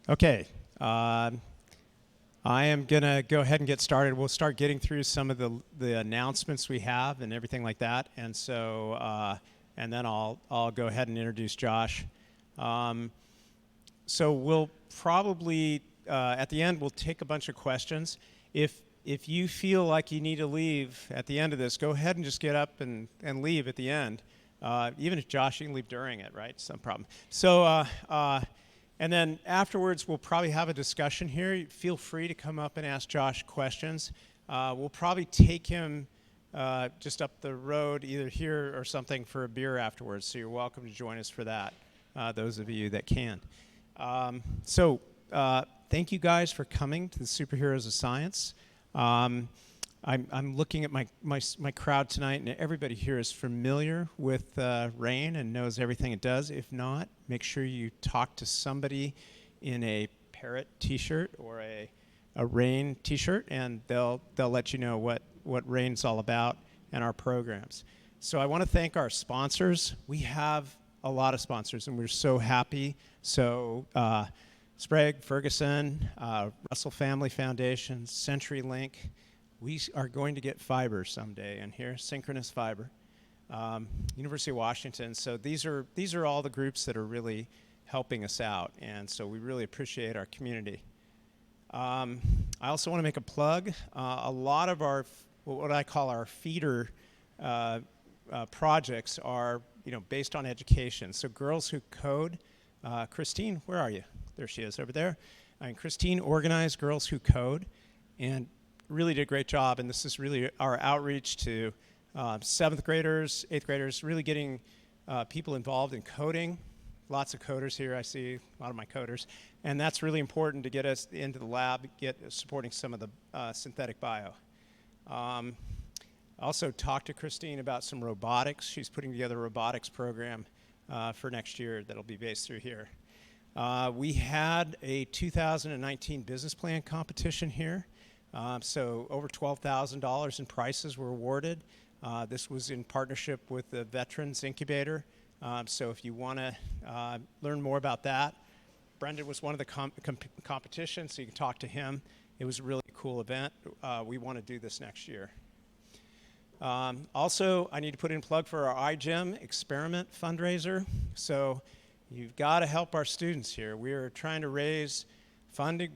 Okay, I am going to go ahead and get started. We'll start getting through some of the announcements we have and everything like that. And so, and then I'll go ahead and introduce Josh. So we'll probably, at the end, we'll take a bunch of questions. If you feel like you need to leave at the end of this, go ahead and just get up and leave at the end. Even if Josh, you can leave during it, right? It's no problem. So, and then afterwards, we'll probably have a discussion here. Feel free to come up and ask Josh questions. We'll probably take him just up the road, either here or something, for a beer afterwards. So you're welcome to join us for that, those of you that can. So thank you guys for coming to the Superheroes of Science. I'm looking at my crowd tonight, and everybody here is familiar with RAIN and knows everything it does. If not, make sure you talk to somebody in a Parrot T-shirt or a RAIN T-shirt, and they'll let you know what RAIN's all about and our programs. So I want to thank our sponsors. We have a lot of sponsors, and we're so happy. So Sprague, Ferguson, Russell Family Foundation, CenturyLink. We are going to get fiber someday in here, synchronous fiber. University of Washington. So these are all the groups that are really helping us out, and so we really appreciate our community. I also want to make a plug. A lot of our, what I call our feeder projects are, based on education. So Girls Who Code. Christine, where are you? There she is over there. And Christine organized Girls Who Code, and really did a great job, and this is really our outreach to 7th graders, 8th graders, really getting people involved in coding. Lots of coders here, I see a lot of my coders, and that's really important to get us into the lab, supporting some of the synthetic bio. Also talked to Christine about some robotics. She's putting together a robotics program for next year that'll be based through here. We had a 2019 business plan competition here. So over $12,000 in prizes were awarded. This was in partnership with the Veterans Incubator. So if you want to learn more about that, Brendan was one of the competitions, so you can talk to him. It was a really cool event. We want to do this next year. Also, I need to put in a plug for our iGEM experiment fundraiser. So you've got to help our students here. We are trying to raise funding.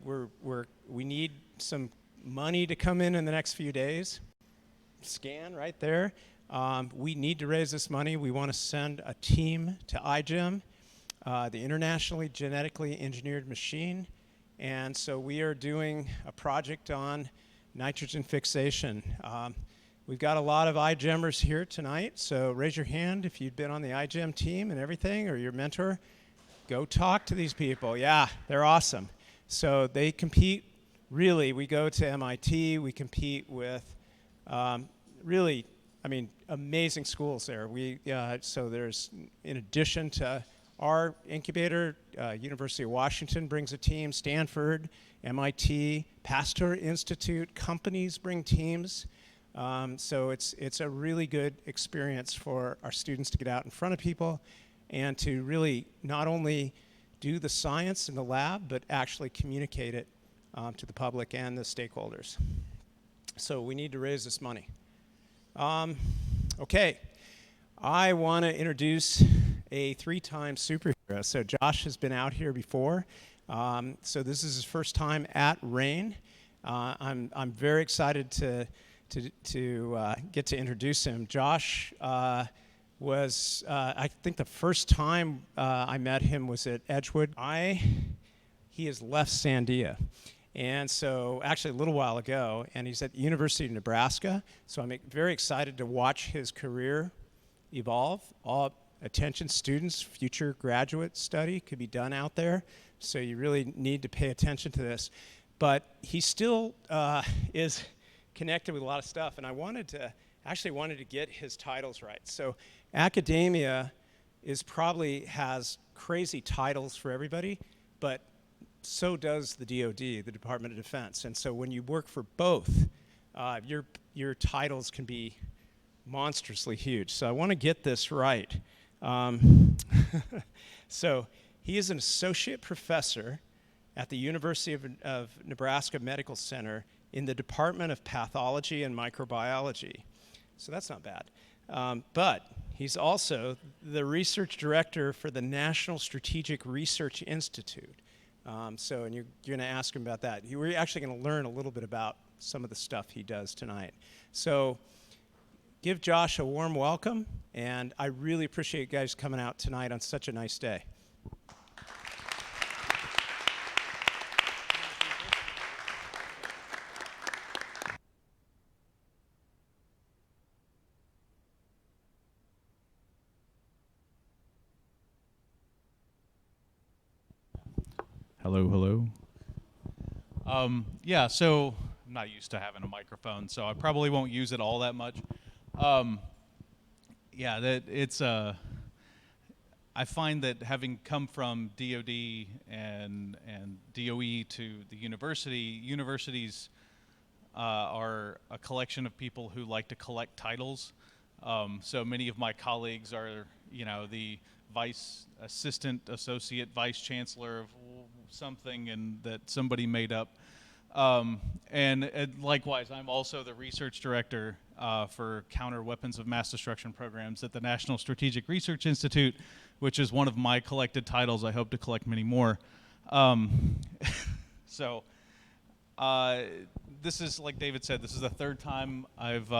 We need some money to come in the next few days. Scan right there. We need to raise this money. We want to send a team to iGEM, the Internationally Genetically Engineered Machine. And so we are doing a project on nitrogen fixation. We've got a lot of iGEMers here tonight, so raise your hand if you've been on the iGEM team and everything, or your mentor. Go talk to these people. Yeah, they're awesome. So they compete. Really, we go to MIT, we compete with really, amazing schools there. So there's, in addition to our incubator, University of Washington brings a team, Stanford, MIT, Pasteur Institute, companies bring teams. So it's a really good experience for our students to get out in front of people and to really not only do the science in the lab, but actually communicate it to the public and the stakeholders. So we need to raise this money. Okay, I want to introduce a 3-time superhero. So Josh has been out here before. So this is his first time at RAIN. I'm very excited to get to introduce him. Josh was, I think the first time I met him was at Edgewood. He has left Sandia. And so, actually a little while ago, and he's at the University of Nebraska. So I'm very excited to watch his career evolve. All attention students, future graduate study could be done out there. So you really need to pay attention to this. But he still is connected with a lot of stuff, and I wanted to get his titles right. So academia has crazy titles for everybody, but so does the DoD, the Department of Defense. And so when you work for both, your titles can be monstrously huge. So I want to get this right. So he is an associate professor at the University of Nebraska Medical Center in the Department of Pathology and Microbiology. So that's not bad. But he's also the research director for the National Strategic Research Institute. And you're going to ask him about that. We're actually going to learn a little bit about some of the stuff he does tonight. So give Josh a warm welcome, and I really appreciate you guys coming out tonight on such a nice day. Hello, hello. Yeah, so I'm not used to having a microphone, so I probably won't use it all that much. Yeah, I find that having come from DoD and DOE to the universities are a collection of people who like to collect titles. So many of my colleagues are, the vice assistant, associate vice chancellor of something and that somebody made up. And likewise, I'm also the research director for counter weapons of mass destruction programs at the National Strategic Research Institute, which is one of my collected titles. I hope to collect many more. So this is, like David said, this is the third time I've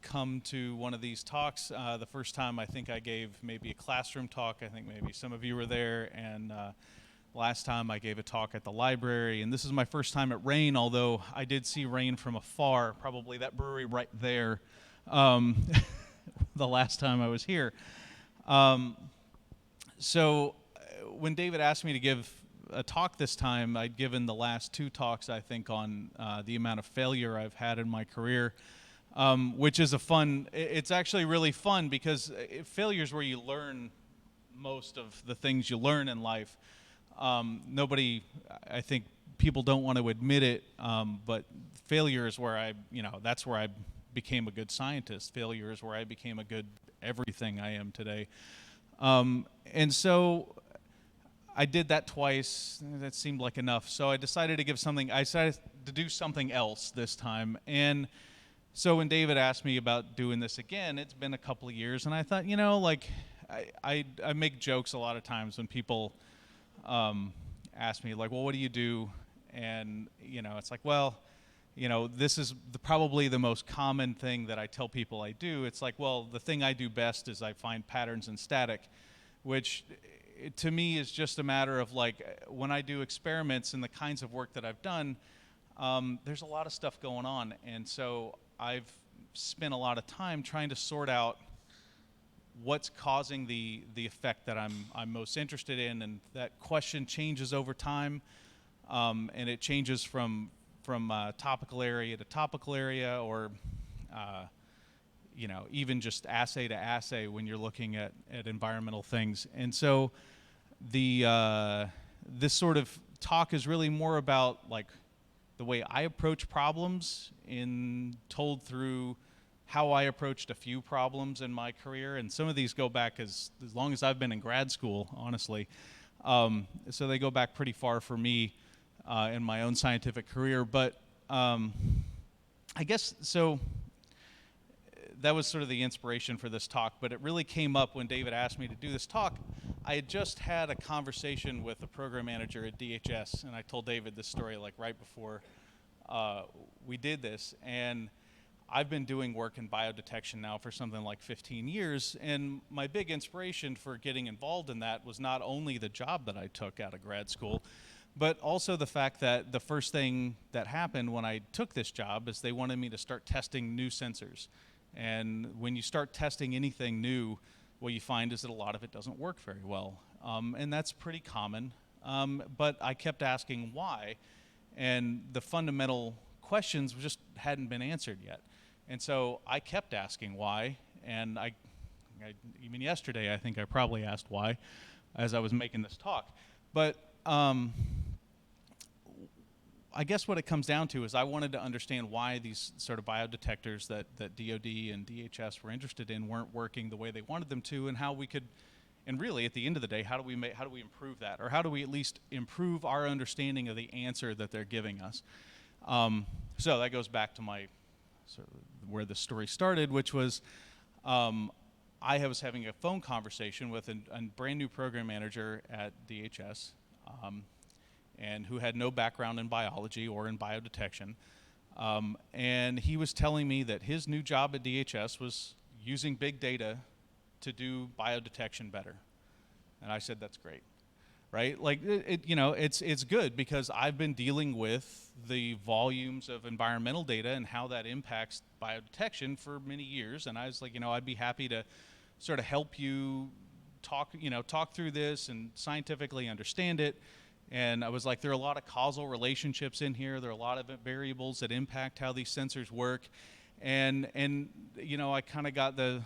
come to one of these talks. The first time I think I gave maybe a classroom talk. I think maybe some of you were there. And last time I gave a talk at the library. And this is my first time at Rain, although I did see Rain from afar, probably that brewery right there, the last time I was here. So when David asked me to give a talk this time, I'd given the last two talks, I think, on the amount of failure I've had in my career. Which is it's actually really fun because failure is where you learn most of the things you learn in life. I think people don't want to admit it, but failure is where that's where I became a good scientist. Failure is where I became a good everything I am today. And so I did that twice. That seemed like enough. So I decided to do something else this time. And so when David asked me about doing this again, it's been a couple of years, and I thought, I make jokes a lot of times when people ask me, like, well, what do you do? And, it's like, well, this is probably the most common thing that I tell people I do. It's like, well, the thing I do best is I find patterns in static, which to me is just a matter of, like, when I do experiments and the kinds of work that I've done, there's a lot of stuff going on, and so I've spent a lot of time trying to sort out what's causing the effect that I'm most interested in, and that question changes over time, and it changes from topical area to topical area, or even just assay to assay when you're looking at environmental things. And so this sort of talk is really more about, like, the way I approach problems told through how I approached a few problems in my career. And some of these go back as long as I've been in grad school, honestly. So they go back pretty far for me in my own scientific career. But I guess, so that was sort of the inspiration for this talk. But it really came up when David asked me to do this talk. I had just had a conversation with a program manager at DHS, and I told David this story like right before we did this. And I've been doing work in biodetection now for something like 15 years, and my big inspiration for getting involved in that was not only the job that I took out of grad school, but also the fact that the first thing that happened when I took this job is they wanted me to start testing new sensors. And when you start testing anything new, what you find is that a lot of it doesn't work very well. And that's pretty common. But I kept asking why, and the fundamental questions just hadn't been answered yet. And so I kept asking why, and I even yesterday I think I probably asked why as I was making this talk. But I guess what it comes down to is I wanted to understand why these sort of biodetectors that DoD and DHS were interested in weren't working the way they wanted them to, and how we could And really, at the end of the day, how do we improve that, or how do we at least improve our understanding of the answer that they're giving us? So that goes back to where the story started, which was I was having a phone conversation with a brand new program manager at DHS, and who had no background in biology or in biodetection. And he was telling me that his new job at DHS was using big data to do biodetection better. And I said, that's great, right? Like, it's good because I've been dealing with the volumes of environmental data and how that impacts biodetection for many years. And I was like, I'd be happy to sort of help you talk through this and scientifically understand it. And I was like, there are a lot of causal relationships in here. There are a lot of variables that impact how these sensors work. And I kind of got the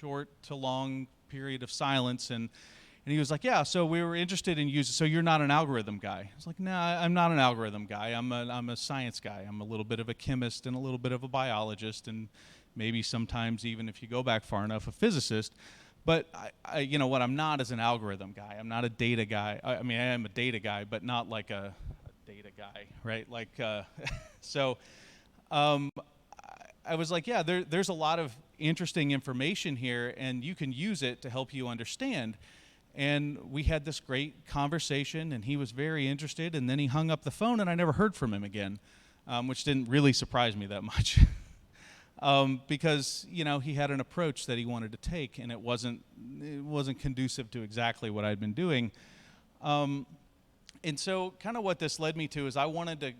short to long period of silence, and he was like, yeah, so we were interested in using, so you're not an algorithm guy. I was like, no, I'm not an algorithm guy. I'm a science guy. I'm a little bit of a chemist and a little bit of a biologist, and maybe sometimes even if you go back far enough, a physicist. But what I'm not is an algorithm guy. I'm not a data guy. I mean, I am a data guy, but not like a data guy, right? Like, I was like, yeah, there's a lot of interesting information here, and you can use it to help you understand. And we had this great conversation, and he was very interested, and then he hung up the phone, and I never heard from him again, which didn't really surprise me that much. Because he had an approach that he wanted to take, and it wasn't conducive to exactly what I'd been doing. And so kind of what this led me to is I wanted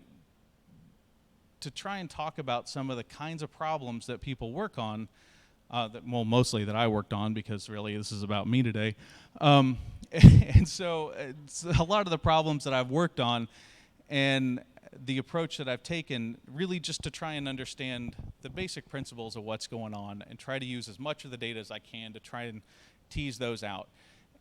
to try and talk about some of the kinds of problems that people work on, mostly that I worked on, because really this is about me today. And so it's a lot of the problems that I've worked on, and the approach that I've taken, really just to try and understand the basic principles of what's going on and try to use as much of the data as I can to try and tease those out.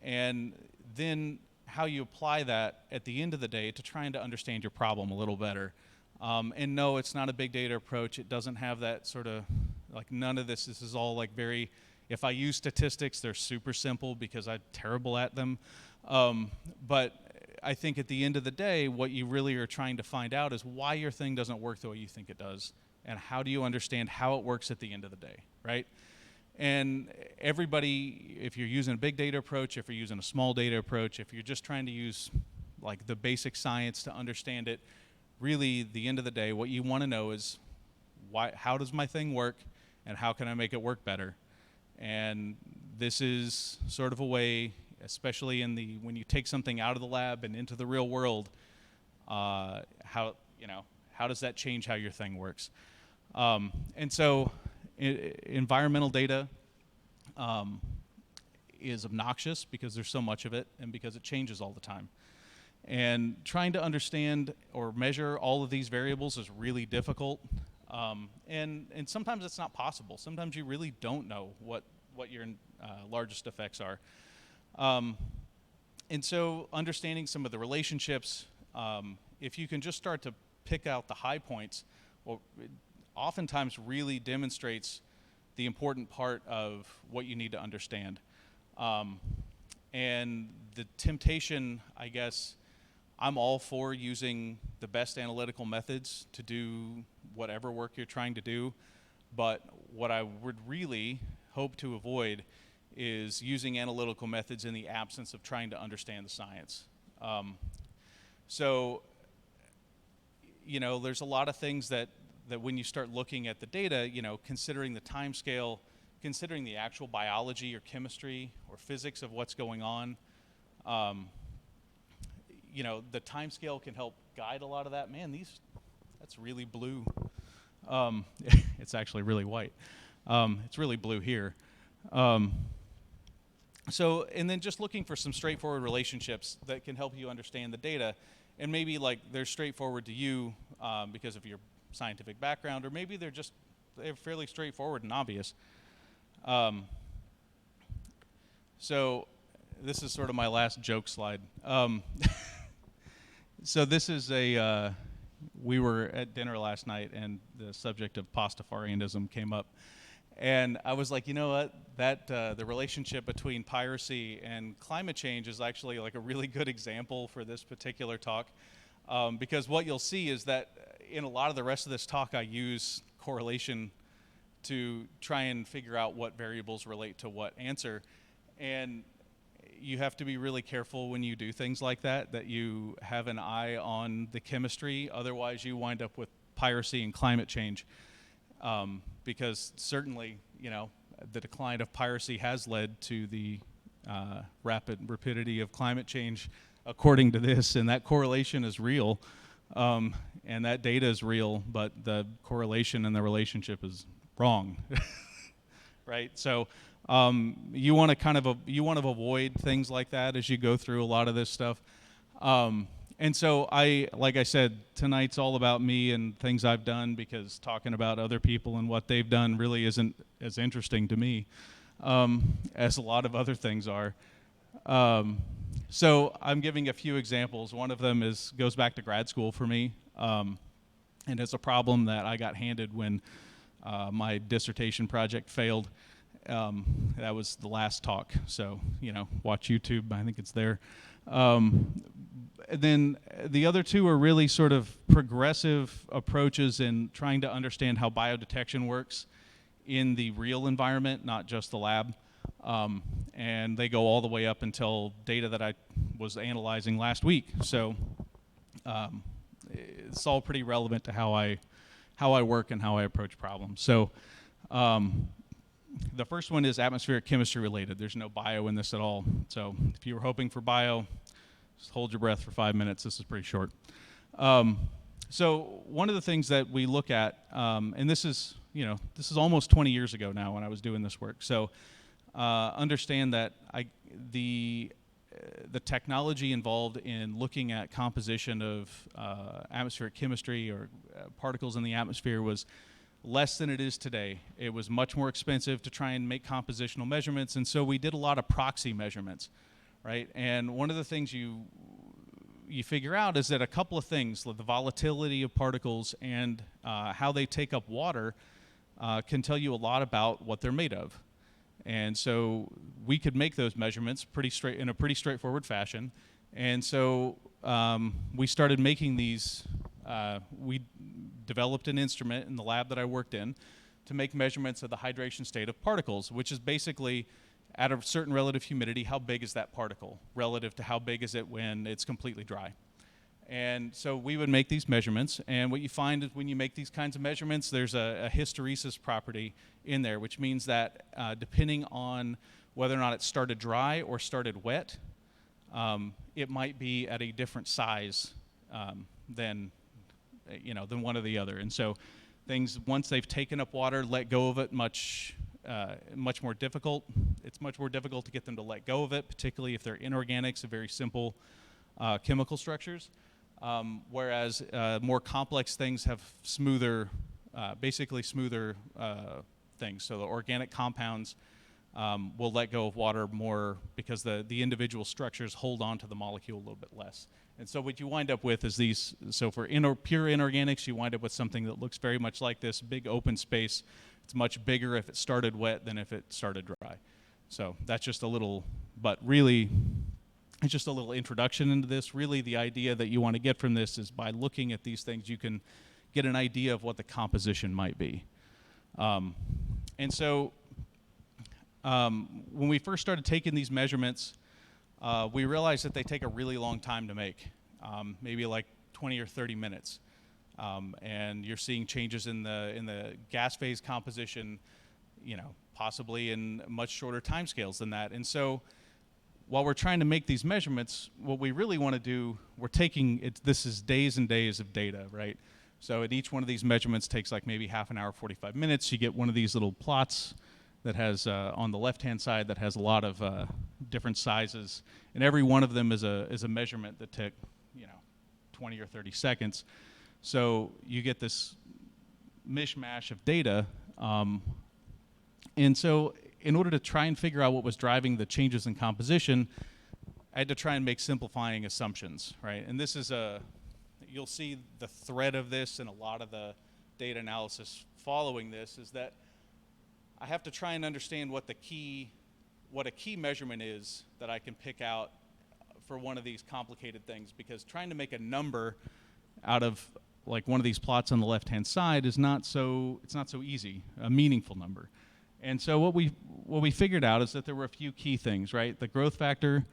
And then how you apply that at the end of the day to trying to understand your problem a little better. And no, it's not a big data approach. It doesn't have that sort of, like, none of this is all like very, if I use statistics, they're super simple because I'm terrible at them. But I think at the end of the day, what you really are trying to find out is why your thing doesn't work the way you think it does, and how do you understand how it works at the end of the day, right? And everybody, if you're using a big data approach, if you're using a small data approach, if you're just trying to use like the basic science to understand it, really, the end of the day, what you want to know is how does my thing work, and how can I make it work better? And this is sort of a way, especially when you take something out of the lab and into the real world, how does that change how your thing works? And so environmental data is obnoxious because there's so much of it and because it changes all the time. And trying to understand or measure all of these variables is really difficult. And sometimes it's not possible. Sometimes you really don't know what your largest effects are. And so understanding some of the relationships, if you can just start to pick out the high points, well, it oftentimes really demonstrates the important part of what you need to understand. And the temptation, I guess, I'm all for using the best analytical methods to do whatever work you're trying to do, but what I would really hope to avoid is using analytical methods in the absence of trying to understand the science. So, there's a lot of things that when you start looking at the data, considering the time scale, considering the actual biology or chemistry or physics of what's going on, the time scale can help guide a lot of that. Man, that's really blue. It's actually really white. It's really blue here. So, and then just looking for some straightforward relationships that can help you understand the data, and maybe like they're straightforward to you because of your scientific background, or maybe they're fairly straightforward and obvious. So this is sort of my last joke slide. So this is we were at dinner last night, and the subject of Pastafarianism came up. And I was like, you know what, that the relationship between piracy and climate change is actually like a really good example for this particular talk, because what you'll see is that in a lot of the rest of this talk, I use correlation to try and figure out what variables relate to what answer. And you have to be really careful when you do things like that, that you have an eye on the chemistry. Otherwise, you wind up with piracy and climate change. Because certainly, you know, the decline of piracy has led to the rapidity of climate change, according to this, and that correlation is real, and that data is real, but the correlation and the relationship is wrong, right? So you want to kind of avoid things like that as you go through a lot of this stuff. And so like I said, tonight's all about me and things I've done, because talking about other people and what they've done really isn't as interesting to me as a lot of other things are. So I'm giving a few examples. One of them goes back to grad school for me, and it's a problem that I got handed when my dissertation project failed. That was the last talk, so, you know, watch YouTube, I think it's there. Then the other two are really sort of progressive approaches in trying to understand how biodetection works in the real environment, not just the lab. And they go all the way up until data that I was analyzing last week. So it's all pretty relevant to how I work and how I approach problems. So the first one is atmospheric chemistry related. There's no bio in this at all. So if you were hoping for bio, just hold your breath for 5 minutes. This is pretty short. So one of the things that we look at, and this is almost 20 years ago now when I was doing this work. So understand that the technology involved in looking at composition of atmospheric chemistry or particles in the atmosphere was less than it is today. It was much more expensive to try and make compositional measurements, and so we did a lot of proxy measurements, right? And one of the things you figure out is that a couple of things, like the volatility of particles and how they take up water, can tell you a lot about what they're made of. And so we could make those measurements in a pretty straightforward fashion. And so we started making these. We developed an instrument in the lab that I worked in to make measurements of the hydration state of particles, which is basically at a certain relative humidity, how big is that particle relative to how big is it when it's completely dry. And so we would make these measurements, and what you find is when you make these kinds of measurements, there's a hysteresis property in there, which means that depending on whether or not it started dry or started wet, it might be at a different size than one or the other. And so things, once they've taken up water, let go of it much more difficult. It's much more difficult to get them to let go of it, particularly if they're inorganics, very simple chemical structures. Whereas more complex things have basically smoother things. So the organic compounds will let go of water more because the individual structures hold on to the molecule a little bit less. And so what you wind up with is these, so for pure inorganics, you wind up with something that looks very much like this big open space. It's much bigger if it started wet than if it started dry. So that's just a little, but really, it's just a little introduction into this. Really, the idea that you want to get from this is by looking at these things, you can get an idea of what the composition might be. And so when we first started taking these measurements, we realized that they take a really long time to make, maybe like 20 or 30 minutes. And you're seeing changes in the gas phase composition, possibly in much shorter timescales than that. And so while we're trying to make these measurements, what we really want to do, this is days and days of data, right? So at each one of these measurements takes like maybe half an hour, 45 minutes. You get one of these little plots that has, on the left-hand side, that has a lot of different sizes. And every one of them is a measurement that took, 20 or 30 seconds. So you get this mishmash of data. And so in order to try and figure out what was driving the changes in composition, I had to try and make simplifying assumptions, right? And this is you'll see the thread of this and a lot of the data analysis following this is that I have to try and understand what a key measurement is that I can pick out for one of these complicated things, because trying to make a number out of like one of these plots on the left-hand side is not so easy, a meaningful number. And so what we figured out is that there were a few key things, right? The growth factor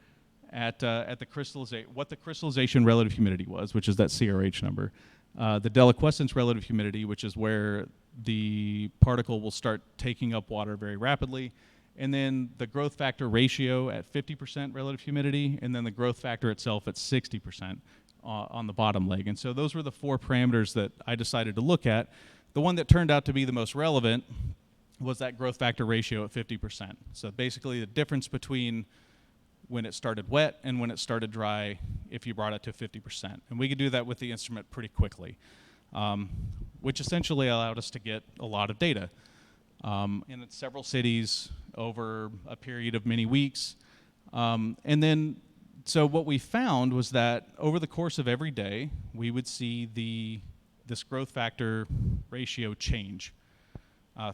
at the crystallization relative humidity was, which is that CRH number. The deliquescence relative humidity, which is where the particle will start taking up water very rapidly. And then the growth factor ratio at 50% relative humidity, and then the growth factor itself at 60% on the bottom leg. And so those were the 4 parameters that I decided to look at. The one that turned out to be the most relevant was that growth factor ratio at 50%. So basically the difference between when it started wet and when it started dry if you brought it to 50%. And we could do that with the instrument pretty quickly, which essentially allowed us to get a lot of data. In several cities over a period of many weeks. And then, so what we found was that over the course of every day, we would see this growth factor ratio change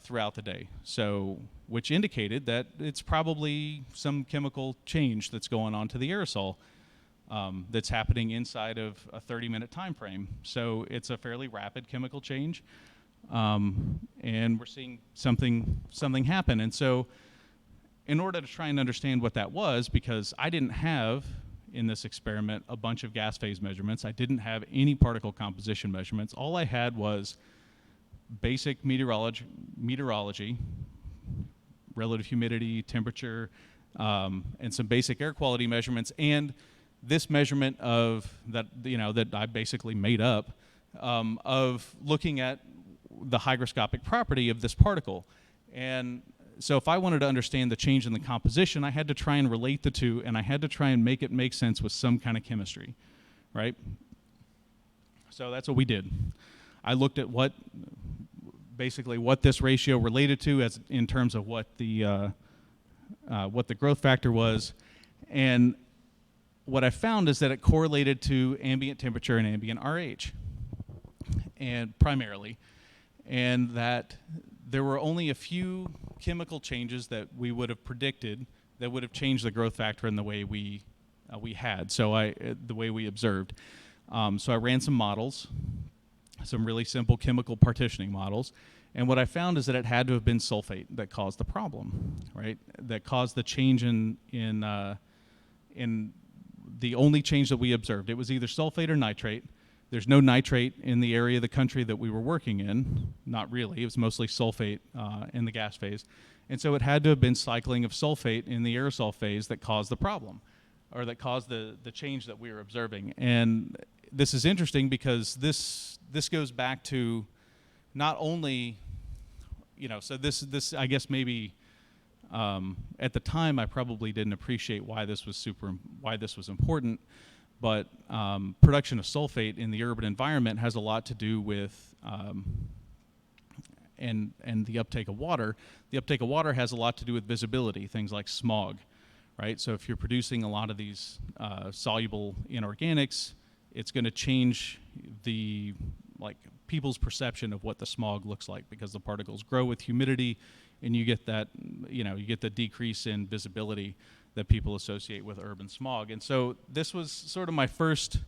throughout the day. So, which indicated that it's probably some chemical change that's going on to the aerosol that's happening inside of a 30-minute time frame. So it's a fairly rapid chemical change. And we're seeing something happen. And so in order to try and understand what that was, because I didn't have in this experiment a bunch of gas phase measurements, I didn't have any particle composition measurements. All I had was basic meteorology, relative humidity, temperature, and some basic air quality measurements, and this measurement of that I basically made up of looking at the hygroscopic property of this particle. And so if I wanted to understand the change in the composition, I had to try and relate the two, and I had to try and make it make sense with some kind of chemistry, right? So that's what we did. I looked at basically what this ratio related to as in terms of what the growth factor was, and what I found is that it correlated to ambient temperature and ambient RH, and primarily, and that there were only a few chemical changes that we would have predicted that would have changed the growth factor in the way we had. So the way we observed. So I ran some models, some really simple chemical partitioning models, and what I found is that it had to have been sulfate that caused the problem, right? That caused the change in the only change that we observed. It was either sulfate or nitrate. There's no nitrate in the area of the country that we were working in. Not really. It was mostly sulfate in the gas phase. And so it had to have been cycling of sulfate in the aerosol phase that caused the problem, or that caused the change that we were observing. And this is interesting because this goes back to not only, so this I guess maybe at the time I probably didn't appreciate why this was important. But production of sulfate in the urban environment has a lot to do with and the uptake of water. The uptake of water has a lot to do with visibility, things like smog, right? So if you're producing a lot of these soluble inorganics, it's going to change people's perception of what the smog looks like, because the particles grow with humidity, and you get that, you get the decrease in visibility that people associate with urban smog. And so this was sort of my first,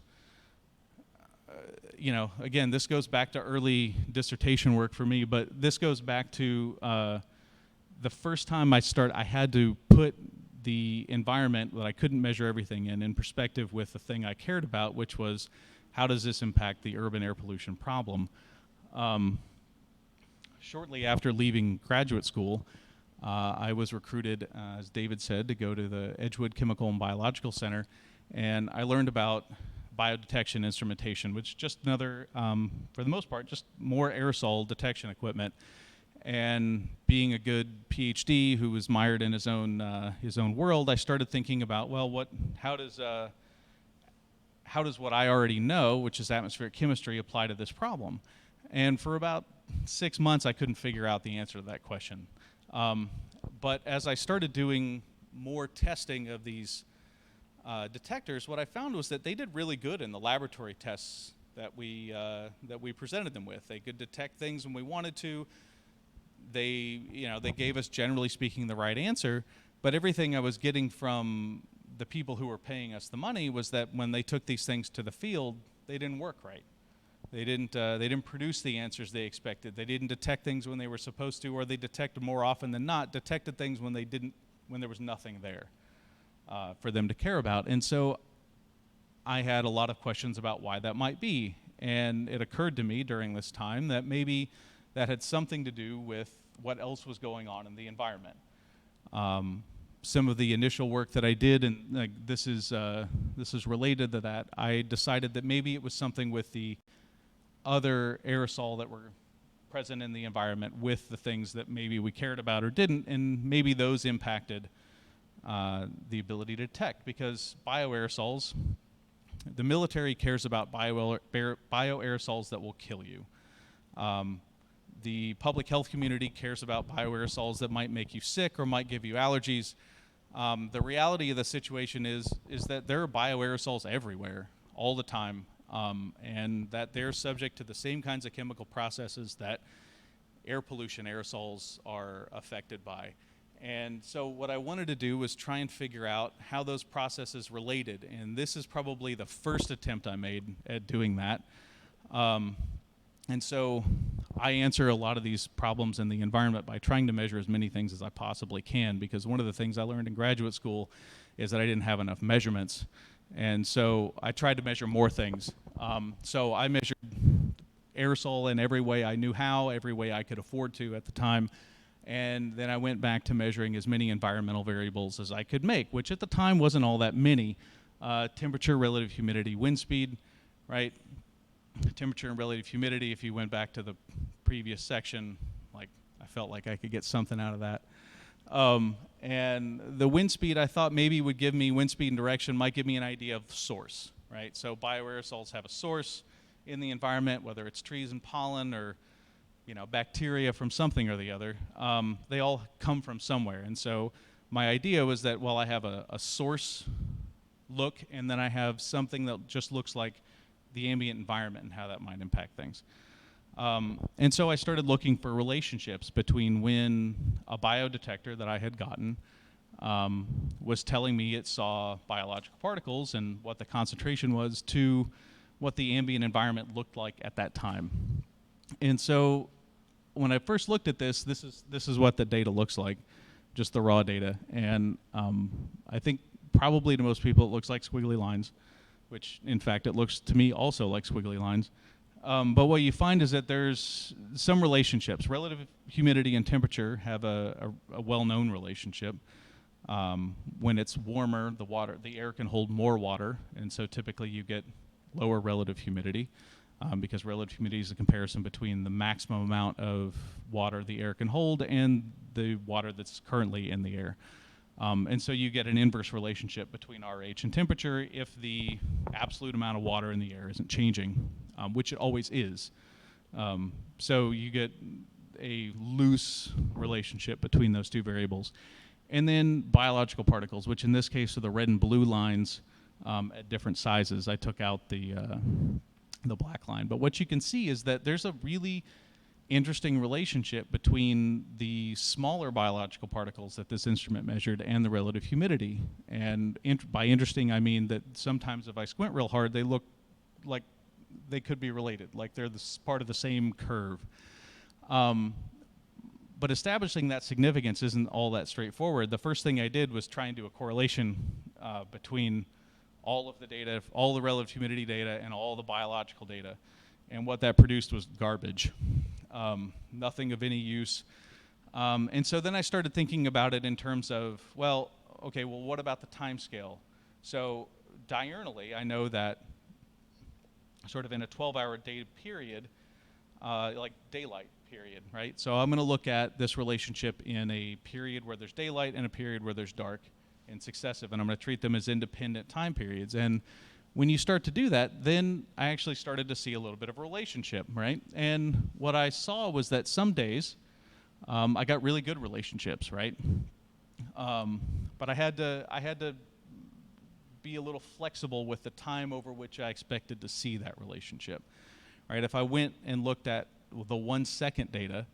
again, this goes back to early dissertation work for me, but this goes back to the first time I had to put the environment that I couldn't measure everything in perspective with the thing I cared about, which was how does this impact the urban air pollution problem. Shortly after leaving graduate school, I was recruited, as David said, to go to the Edgewood Chemical and Biological Center, and I learned about biodetection instrumentation, which is just another, for the most part, just more aerosol detection equipment. And being a good PhD who was mired in his own world, I started thinking about, well, how does what I already know, which is atmospheric chemistry, apply to this problem? And for about 6 months, I couldn't figure out the answer to that question. But as I started doing more testing of these detectors, what I found was that they did really good in the laboratory tests that we presented them with. They could detect things when we wanted to. they gave us, generally speaking, the right answer, but everything I was getting from the people who were paying us the money was that when they took these things to the field, they didn't work right. They didn't produce the answers they expected. They didn't detect things when they were supposed to, or they detected more often than not, detected things when there was nothing there for them to care about. And so I had a lot of questions about why that might be. And it occurred to me during this time that maybe that had something to do with what else was going on in the environment. Some of the initial work that I did, and this is related to that, I decided that maybe it was something with the other aerosol that were present in the environment with the things that maybe we cared about or didn't, and maybe those impacted the ability to detect, because bioaerosols, the military cares about bioaerosols that will kill you. The public health community cares about bioaerosols that might make you sick or might give you allergies. The reality of the situation is that there are bioaerosols everywhere, all the time, and that they're subject to the same kinds of chemical processes that air pollution aerosols are affected by. And so what I wanted to do was try and figure out how those processes related, and this is probably the first attempt I made at doing that. And so I answer a lot of these problems in the environment by trying to measure as many things as I possibly can, because one of the things I learned in graduate school is that I didn't have enough measurements. And so I tried to measure more things. So I measured aerosol in every way I knew how, every way I could afford to at the time. And then I went back to measuring as many environmental variables as I could make, which at the time wasn't all that many. Temperature, relative humidity, wind speed, right? Temperature and relative humidity, if you went back to the previous section, like I felt like I could get something out of that. And the wind speed, I thought maybe would give me, wind speed and direction might give me an idea of the source, right? So bioaerosols have a source in the environment, whether it's trees and pollen or bacteria from something or the other. They all come from somewhere. And so my idea was that, well, I have a source look, and then I have something that just looks like the ambient environment and how that might impact things. And so I started looking for relationships between when a biodetector that I had gotten was telling me it saw biological particles and what the concentration was to what the ambient environment looked like at that time. And so when I first looked at this is what the data looks like, just the raw data. And I think probably to most people it looks like squiggly lines, which in fact it looks to me also like squiggly lines. But what you find is that there's some relationships. Relative humidity and temperature have a well-known relationship. When it's warmer, the air can hold more water, and so typically you get lower relative humidity, because relative humidity is a comparison between the maximum amount of water the air can hold and the water that's currently in the air. And so you get an inverse relationship between RH and temperature if the absolute amount of water in the air isn't changing, which it always is. So you get a loose relationship between those two variables. And then biological particles, which in this case are the red and blue lines at different sizes. I took out the black line. But what you can see is that there's a really interesting relationship between the smaller biological particles that this instrument measured and the relative humidity. And by interesting, I mean that sometimes if I squint real hard, they look like they could be related, like they're part of the same curve. But establishing that significance isn't all that straightforward. The first thing I did was try and do a correlation between all of the data, all the relative humidity data, and all the biological data. And what that produced was garbage. Nothing of any use. And so then I started thinking about it in terms of, well, what about the time scale? So diurnally, I know that sort of in a 12-hour day period, like daylight period, right? So I'm going to look at this relationship in a period where there's daylight and a period where there's dark and successive, and I'm going to treat them as independent time periods. And when you start to do that, then I actually started to see a little bit of a relationship, right? And what I saw was that some days I got really good relationships, right? But I had to be a little flexible with the time over which I expected to see that relationship, right? If I went and looked at the 1 second data,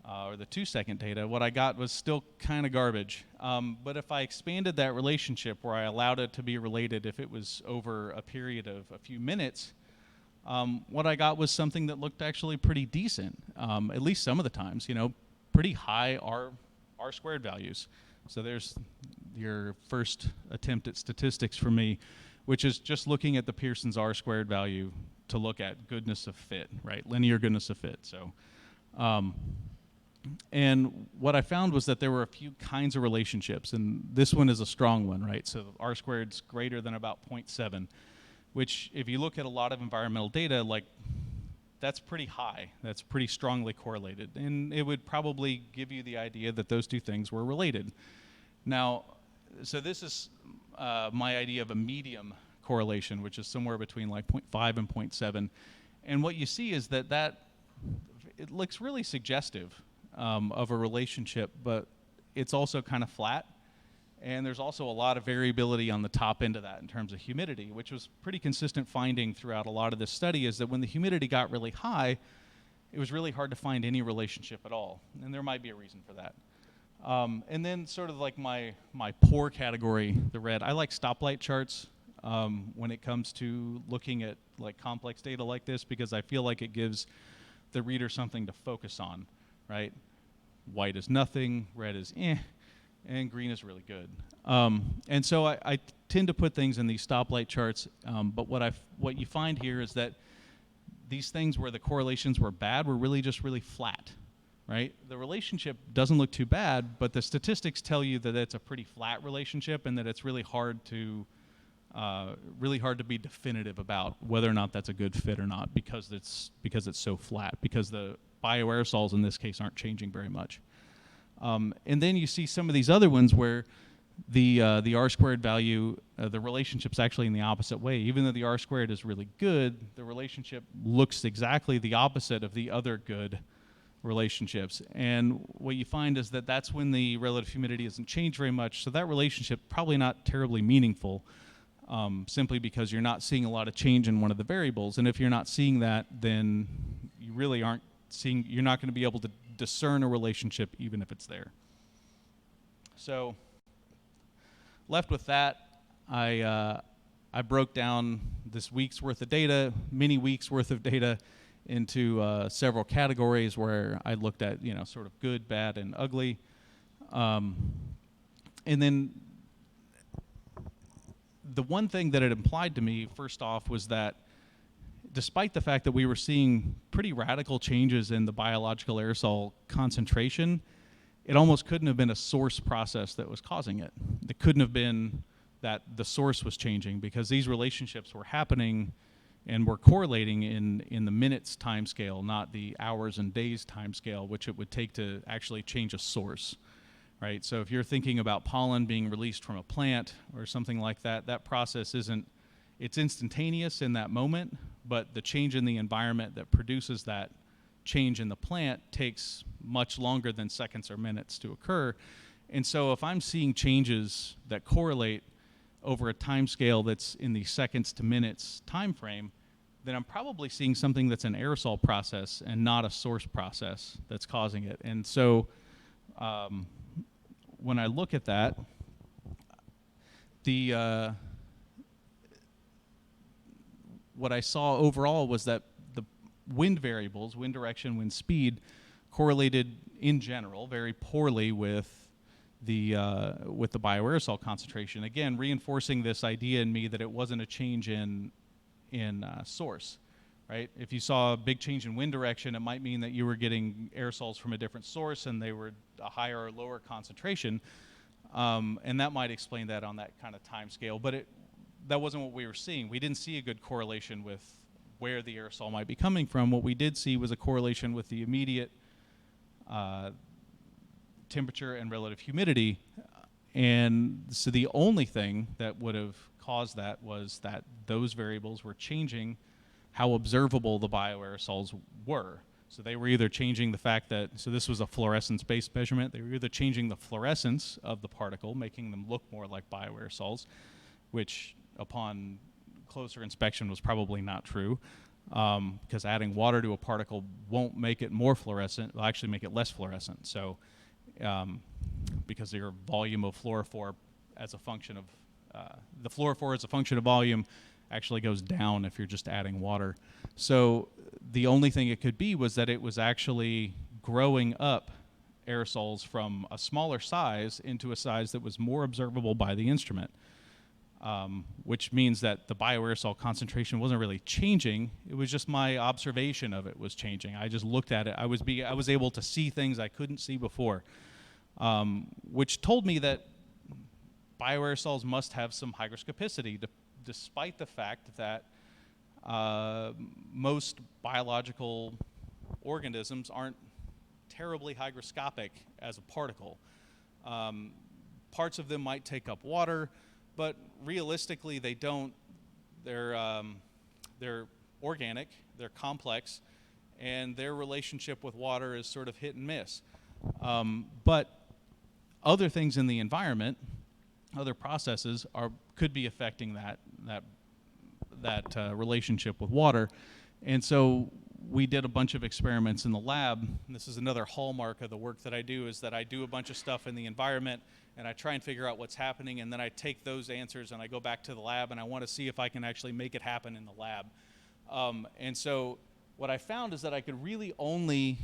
or the 2-second data, what I got was still kind of garbage. But if I expanded that relationship where I allowed it to be related if it was over a period of a few minutes, what I got was something that looked actually pretty decent, at least some of the times, pretty high R squared values. So there's your first attempt at statistics for me, which is just looking at the Pearson's R squared value to look at goodness of fit, right? Linear goodness of fit. So, and what I found was that there were a few kinds of relationships, and this one is a strong one, right? So R squared's greater than about 0.7, which if you look at a lot of environmental data, like that's pretty high. That's pretty strongly correlated. And it would probably give you the idea that those two things were related. Now, so this is my idea of a medium correlation, which is somewhere between like 0.5 and 0.7. And what you see is that it looks really suggestive of a relationship, but it's also kind of flat. And there's also a lot of variability on the top end of that in terms of humidity, which was pretty consistent finding throughout a lot of this study, is that when the humidity got really high, it was really hard to find any relationship at all. And there might be a reason for that. And then sort of like my poor category, the red, I like stoplight charts when it comes to looking at like complex data like this, because I feel like it gives the reader something to focus on, right? White is nothing, red is and green is really good. And so I tend to put things in these stoplight charts, but what you find here is that these things where the correlations were bad were really just really flat, right? The relationship doesn't look too bad, but the statistics tell you that it's a pretty flat relationship and that it's really hard to be definitive about whether or not that's a good fit or not, because it's so flat, because the bioaerosols in this case aren't changing very much. And then you see some of these other ones where the R squared value, the relationship's actually in the opposite way. Even though the R squared is really good, the relationship looks exactly the opposite of the other good relationships. And what you find is that that's when the relative humidity doesn't change very much. So that relationship probably not terribly meaningful, simply because you're not seeing a lot of change in one of the variables. And if you're not seeing that, then you really aren't seeing, you're not going to be able to discern a relationship even if it's there. So left with that, I broke down this week's worth of data, many weeks worth of data, into several categories where I looked at, sort of good, bad, and ugly. And then the one thing that it implied to me, first off, was that despite the fact that we were seeing pretty radical changes in the biological aerosol concentration, it almost couldn't have been a source process that was causing it. It couldn't have been that the source was changing, because these relationships were happening and were correlating in the minutes time scale, not the hours and days time scale, which it would take to actually change a source, right? So if you're thinking about pollen being released from a plant or something like that, that process it's instantaneous in that moment, but the change in the environment that produces that change in the plant takes much longer than seconds or minutes to occur. And so if I'm seeing changes that correlate over a time scale that's in the seconds to minutes time frame, then I'm probably seeing something that's an aerosol process and not a source process that's causing it. And so when I look at that, what I saw overall was that the wind variables, wind direction, wind speed, correlated in general very poorly with the bioaerosol concentration. Again, reinforcing this idea in me that it wasn't a change in source, right? If you saw a big change in wind direction, it might mean that you were getting aerosols from a different source and they were a higher or lower concentration, and that might explain that on that kind of time scale. But that wasn't what we were seeing. We didn't see a good correlation with where the aerosol might be coming from. What we did see was a correlation with the immediate temperature and relative humidity. And so the only thing that would have caused that was that those variables were changing how observable the bioaerosols were. So they were either changing the fact that, so this was a fluorescence-based measurement, they were either changing the fluorescence of the particle, making them look more like bioaerosols, which upon closer inspection was probably not true, because adding water to a particle won't make it more fluorescent, it'll actually make it less fluorescent. So because your volume of fluorophore as a function of, the fluorophore as a function of volume actually goes down if you're just adding water. So the only thing it could be was that it was actually growing up aerosols from a smaller size into a size that was more observable by the instrument, which means that the bioaerosol concentration wasn't really changing. It was just my observation of it was changing. I just looked at it. I was able to see things I couldn't see before, which told me that bioaerosols must have some hygroscopicity, despite the fact that most biological organisms aren't terribly hygroscopic as a particle. Parts of them might take up water, but realistically they don't. They're organic, they're complex, and their relationship with water is sort of hit and miss. But other things in the environment, other processes could be affecting that relationship with water. And so we did a bunch of experiments in the lab. And this is another hallmark of the work that I do, is that I do a bunch of stuff in the environment and I try and figure out what's happening, and then I take those answers and I go back to the lab and I want to see if I can actually make it happen in the lab. And so what I found is that I could really only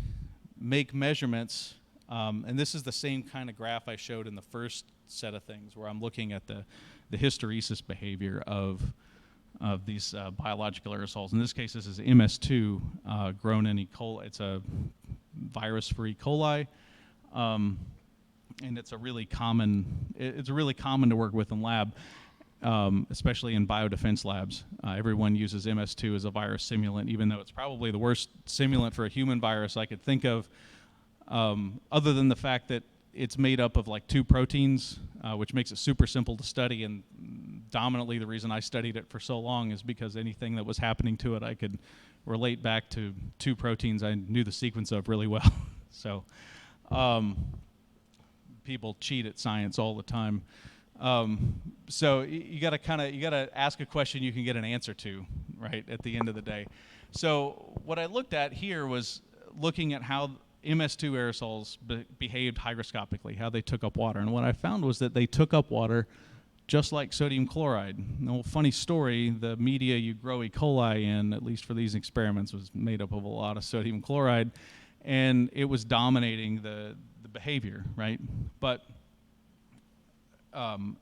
make measurements, and this is the same kind of graph I showed in the first set of things, where I'm looking at the hysteresis behavior of these biological aerosols. In this case, this is MS2 grown in E. coli. It's a virus-free E. coli, and it's a really common to work with in lab, especially in biodefense labs. Everyone uses MS2 as a virus simulant, even though it's probably the worst simulant for a human virus I could think of, other than the fact that it's made up of like 2 proteins, which makes it super simple to study. And dominantly the reason I studied it for so long is because anything that was happening to it I could relate back to 2 proteins I knew the sequence of really well. So people cheat at science all the time. So you gotta ask a question you can get an answer to, right, at the end of the day. So what I looked at here was looking at how MS2 aerosols behaved hygroscopically, how they took up water. And what I found was that they took up water just like sodium chloride. Now, funny story, the media you grow E. coli in, at least for these experiments, was made up of a lot of sodium chloride, and it was dominating the behavior, right? But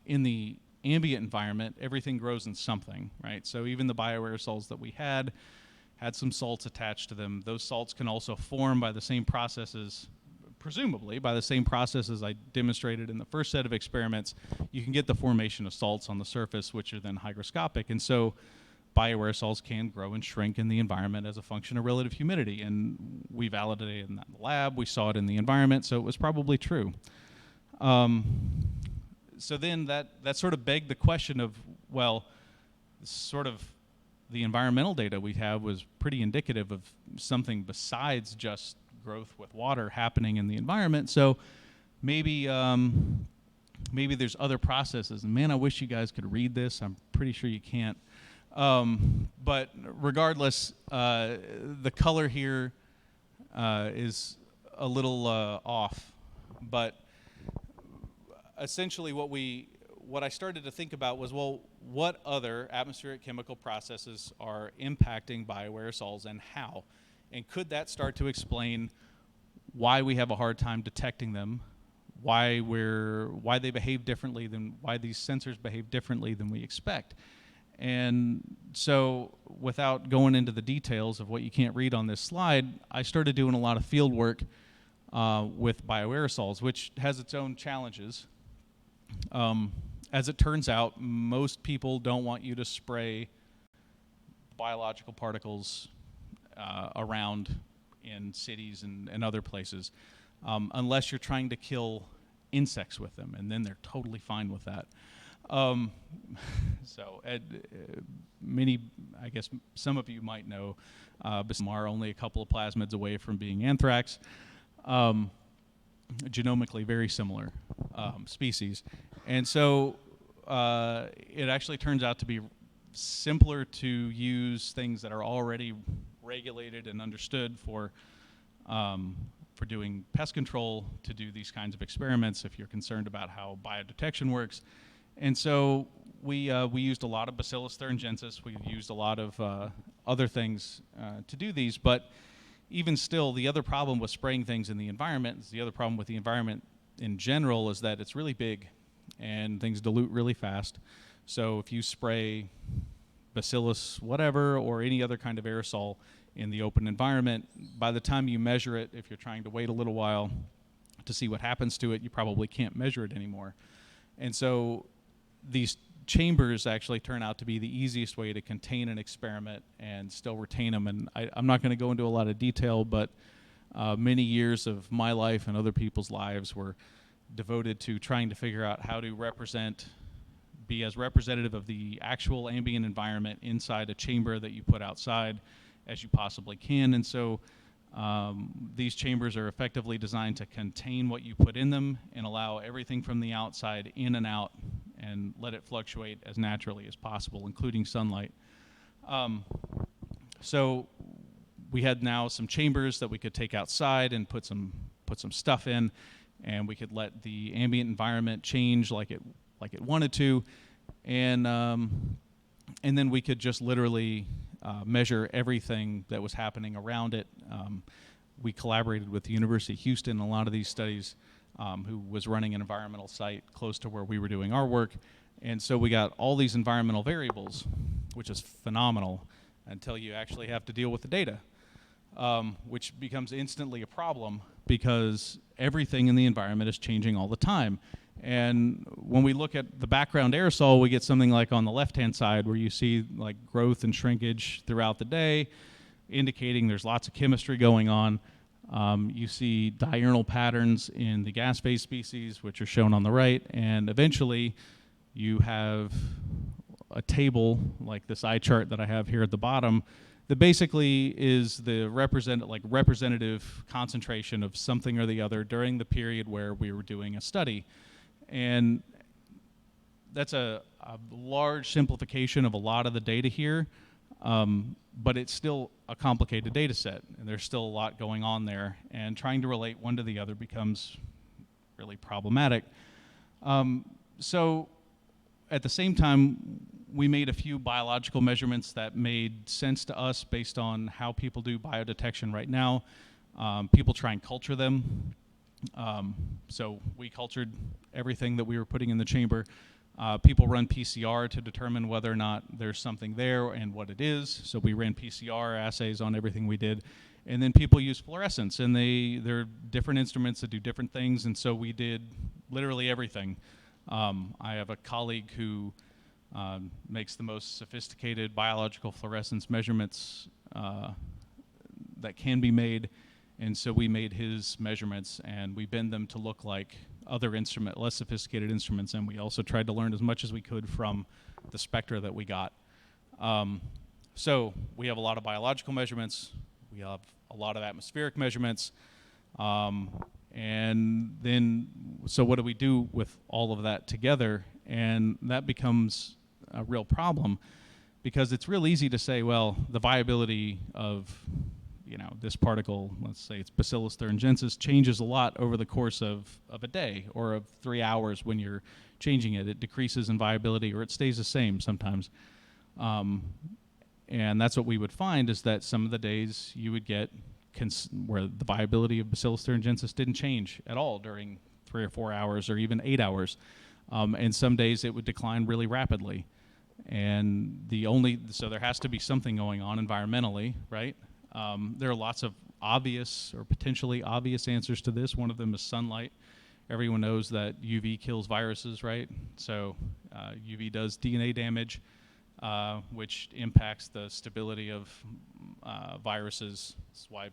in the ambient environment, everything grows in something, right? So even the bioaerosols that we had some salts attached to them. Those salts can also form by the same processes, presumably by the same processes I demonstrated in the first set of experiments. You can get the formation of salts on the surface, which are then hygroscopic. And so bioaerosols can grow and shrink in the environment as a function of relative humidity. And we validated that in the lab. We saw it in the environment, so it was probably true. So then that sort of begged the question of, well, sort of the environmental data we have was pretty indicative of something besides just growth with water happening in the environment. So maybe there's other processes. And man, I wish you guys could read this. I'm pretty sure you can't. But regardless, the color here is a little off. But essentially what I started to think about was, well, what other atmospheric chemical processes are impacting bioaerosols and how? And could that start to explain why we have a hard time detecting them, why they behave differently why these sensors behave differently than we expect? And so without going into the details of what you can't read on this slide, I started doing a lot of field work with bioaerosols, which has its own challenges. As it turns out, most people don't want you to spray biological particles around in cities and other places unless you're trying to kill insects with them, and then they're totally fine with that. So many, I guess some of you might know, are only a couple of plasmids away from being anthrax. Genomically very similar species. And so it actually turns out to be simpler to use things that are already regulated and understood for doing pest control to do these kinds of experiments if you're concerned about how biodetection works. And so we used a lot of Bacillus thuringiensis. We used a lot of other things to do these. But even still, the other problem with spraying things in the environment, the other problem with the environment in general, is that it's really big and things dilute really fast. So if you spray Bacillus whatever or any other kind of aerosol in the open environment, by the time you measure it, if you're trying to wait a little while to see what happens to it, you probably can't measure it anymore. And so these chambers actually turn out to be the easiest way to contain an experiment and still retain them. And I'm not going to go into a lot of detail, but many years of my life and other people's lives were devoted to trying to figure out how to be as representative of the actual ambient environment inside a chamber that you put outside as you possibly can. And so these chambers are effectively designed to contain what you put in them and allow everything from the outside in and out and let it fluctuate as naturally as possible, including sunlight. So we had now some chambers that we could take outside and put some stuff in, and we could let the ambient environment change like it wanted to, and then we could just literally measure everything that was happening around it. We collaborated with the University of Houston in a lot of these studies, who was running an environmental site close to where we were doing our work. And so we got all these environmental variables, which is phenomenal until you actually have to deal with the data, which becomes instantly a problem because everything in the environment is changing all the time. And when we look at the background aerosol, we get something like on the left-hand side where you see like growth and shrinkage throughout the day, indicating there's lots of chemistry going on. You see diurnal patterns in the gas phase species, which are shown on the right, and eventually you have a table like this eye chart that I have here at the bottom that basically is the representative concentration of something or the other during the period where we were doing a study. And that's a large simplification of a lot of the data here, but it's still a complicated data set, and there's still a lot going on there, and trying to relate one to the other becomes really problematic. So at the same time, we made a few biological measurements that made sense to us based on how people do biodetection right now. People try and culture them. So we cultured everything that we were putting in the chamber. People run PCR to determine whether or not there's something there and what it is. So we ran PCR assays on everything we did. And then people use fluorescence, and there are different instruments that do different things, and so we did literally everything. I have a colleague who makes the most sophisticated biological fluorescence measurements that can be made. And so we made his measurements, and we bend them to look like other less sophisticated instruments, and we also tried to learn as much as we could from the spectra that we got. So we have a lot of biological measurements. We have a lot of atmospheric measurements. And then, so what do we do with all of that together? And that becomes a real problem, because it's real easy to say, well, the viability of this particle, let's say it's Bacillus thuringiensis, changes a lot over the course of a day or of 3 hours when you're changing it. It decreases in viability, or it stays the same sometimes. And that's what we would find, is that some of the days you would get where the viability of Bacillus thuringiensis didn't change at all during 3 or 4 hours or even 8 hours. And some days it would decline really rapidly. And so there has to be something going on environmentally, right? There are lots of obvious or potentially obvious answers to this. One of them is sunlight. Everyone knows that UV kills viruses, right? So UV does DNA damage, which impacts the stability of viruses. That's why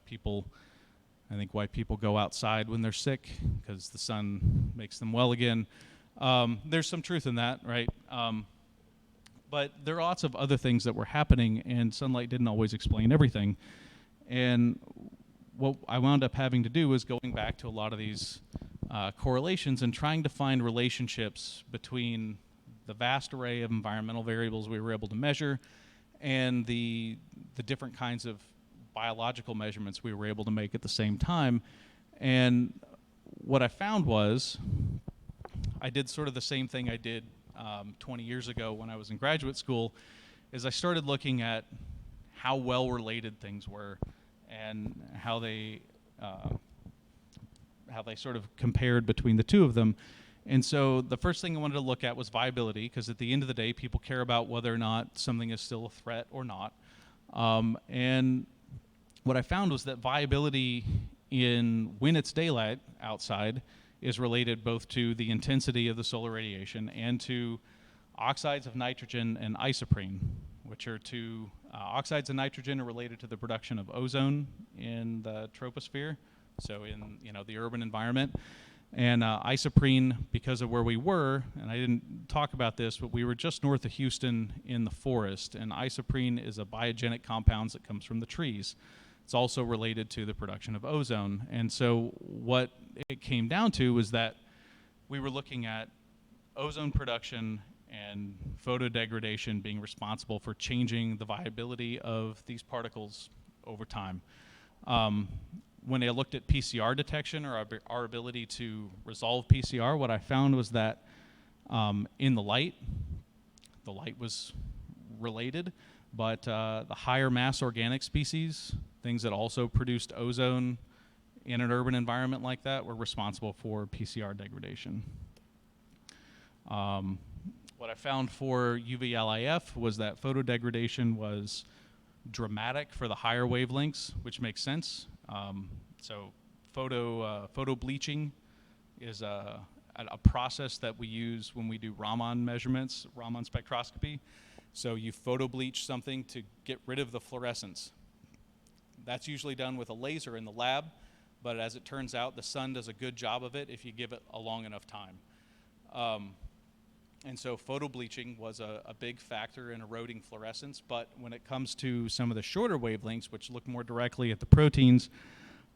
why people go outside when they're sick, because the sun makes them well again. There's some truth in that, right? But there are lots of other things that were happening, and sunlight didn't always explain everything. And what I wound up having to do was going back to a lot of these correlations and trying to find relationships between the vast array of environmental variables we were able to measure and the different kinds of biological measurements we were able to make at the same time. And what I found was I did sort of the same thing I did 20 years ago when I was in graduate school, is I started looking at how well related things were and how they sort of compared between the two of them. And so the first thing I wanted to look at was viability, because at the end of the day, people care about whether or not something is still a threat or not. And what I found was that viability when it's daylight outside is related both to the intensity of the solar radiation and to oxides of nitrogen and isoprene, which are two oxides of nitrogen are related to the production of ozone in the troposphere, so in the urban environment. And isoprene, because of where we were, and I didn't talk about this, but we were just north of Houston in the forest, and isoprene is a biogenic compound that comes from the trees. It's also related to the production of ozone. And so what it came down to was that we were looking at ozone production and photodegradation being responsible for changing the viability of these particles over time. When I looked at PCR detection, or our ability to resolve PCR, what I found was that in the light was related, but the higher mass organic species, things that also produced ozone in an urban environment like that, were responsible for PCR degradation. What I found for UV-LIF was that photodegradation was dramatic for the higher wavelengths, which makes sense. So photo bleaching is a process that we use when we do Raman measurements, Raman spectroscopy. So you photo bleach something to get rid of the fluorescence. That's usually done with a laser in the lab, but as it turns out, the sun does a good job of it if you give it a long enough time. And so photo bleaching was a big factor in eroding fluorescence, but when it comes to some of the shorter wavelengths, which look more directly at the proteins,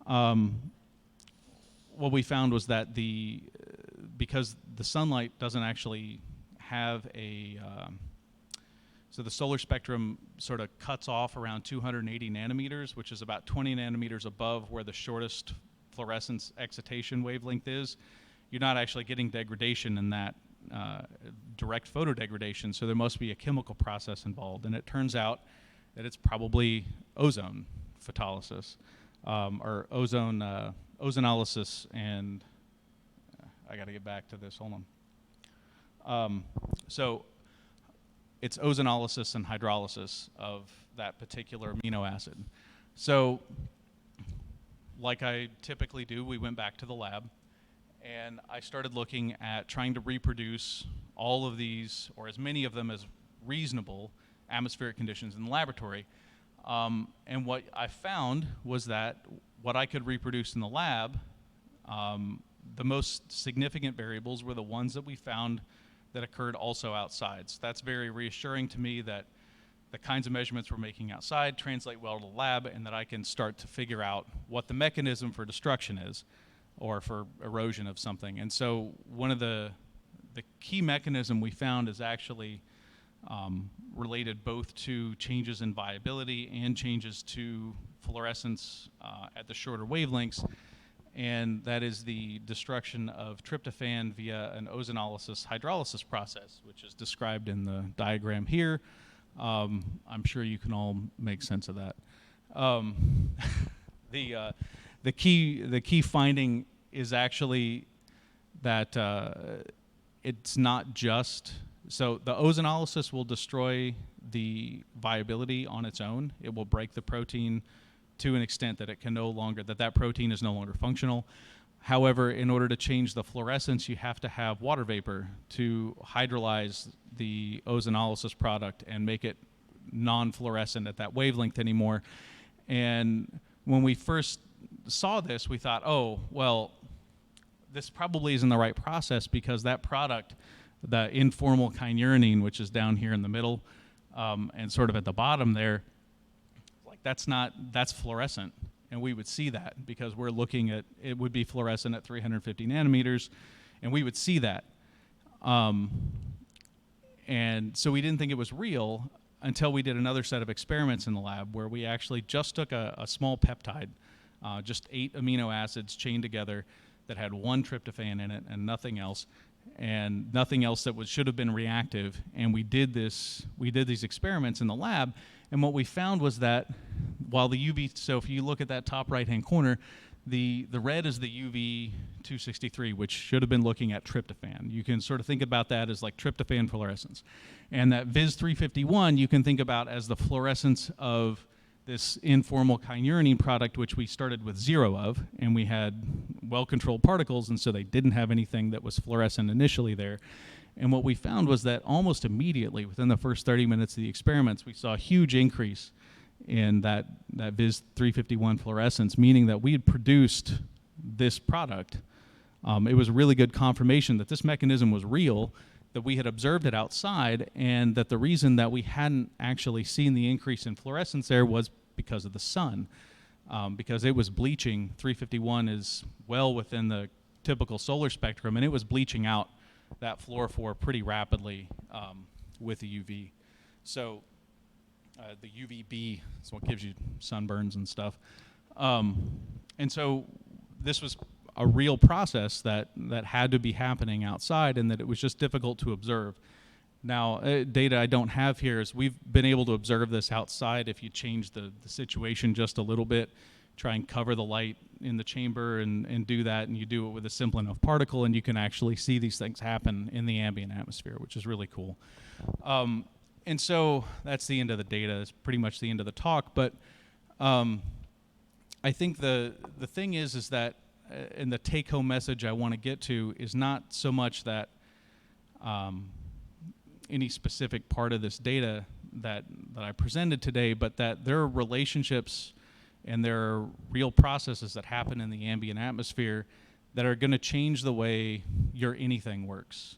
what we found was that because the sunlight doesn't actually have so the solar spectrum sort of cuts off around 280 nanometers, which is about 20 nanometers above where the shortest fluorescence excitation wavelength is. You're not actually getting degradation in that direct photodegradation, so there must be a chemical process involved. And it turns out that it's probably ozone photolysis, or ozonolysis, and I got to get back to this, hold on. So it's ozonolysis and hydrolysis of that particular amino acid. So like I typically do, we went back to the lab, and I started looking at trying to reproduce all of these, or as many of them as reasonable, atmospheric conditions in the laboratory. And what I found was that what I could reproduce in the lab, the most significant variables were the ones that we found that occurred also outside. So that's very reassuring to me that the kinds of measurements we're making outside translate well to the lab, and that I can start to figure out what the mechanism for destruction is, or for erosion of something. And so one of the key mechanism we found is actually related both to changes in viability and changes to fluorescence at the shorter wavelengths, and that is the destruction of tryptophan via an ozonolysis hydrolysis process, which is described in the diagram here. I'm sure you can all make sense of that. The key finding is actually that it's not just, so the ozonolysis will destroy the viability on its own. It will break the protein to an extent that it can no longer, that protein is no longer functional. However, in order to change the fluorescence, you have to have water vapor to hydrolyze the ozonolysis product and make it non-fluorescent at that wavelength anymore. And when we first saw this, we thought, oh, well, this probably isn't the right process, because that product, the informal kynurenine, which is down here in the middle and sort of at the bottom there, like that's fluorescent. And we would see that because we're looking at, it would be fluorescent at 350 nanometers, and we would see that. And so we didn't think it was real until we did another set of experiments in the lab where we actually just took a small peptide, just 8 amino acids chained together that had 1 tryptophan in it and nothing else that should have been reactive. And we did these experiments in the lab, and what we found was that while the UV, so if you look at that top right-hand corner, the red is the UV 263, which should have been looking at tryptophan. You can sort of think about that as like tryptophan fluorescence. And that Vis 351 you can think about as the fluorescence of this informal kynurenine product, which we started with 0 of, and we had well-controlled particles, and so they didn't have anything that was fluorescent initially there. And what we found was that almost immediately, within the first 30 minutes of the experiments, we saw a huge increase in that Vis 351 fluorescence, meaning that we had produced this product. It was really good confirmation that this mechanism was real, that we had observed it outside, and that the reason that we hadn't actually seen the increase in fluorescence there was because of the sun. Because it was bleaching. 351 is well within the typical solar spectrum, and it was bleaching out that fluorophore pretty rapidly with the UV. So the UVB is what gives you sunburns and stuff. And so this was a real process that had to be happening outside, and that it was just difficult to observe. Now, data I don't have here is we've been able to observe this outside if you change the situation just a little bit, try and cover the light in the chamber and do that, and you do it with a simple enough particle, and you can actually see these things happen in the ambient atmosphere, which is really cool. And so that's the end of the data. It's pretty much the end of the talk. But I think the thing is that, and the take-home message I want to get to is not so much that any specific part of this data that I presented today, but that there are relationships and there are real processes that happen in the ambient atmosphere that are going to change the way your anything works.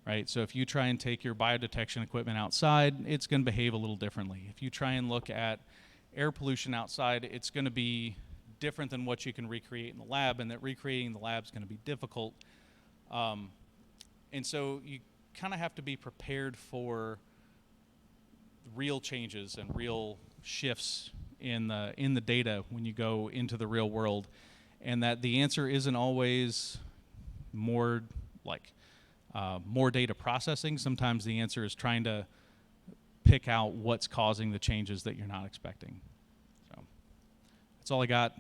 Right? So if you try and take your biodetection equipment outside, it's going to behave a little differently. If you try and look at air pollution outside, it's going to be different than what you can recreate in the lab, and that recreating the lab is going to be difficult. And so you kind of have to be prepared for real changes and real shifts in the data when you go into the real world, and that the answer isn't always more data processing. Sometimes the answer is trying to pick out what's causing the changes that you're not expecting. So that's all I got.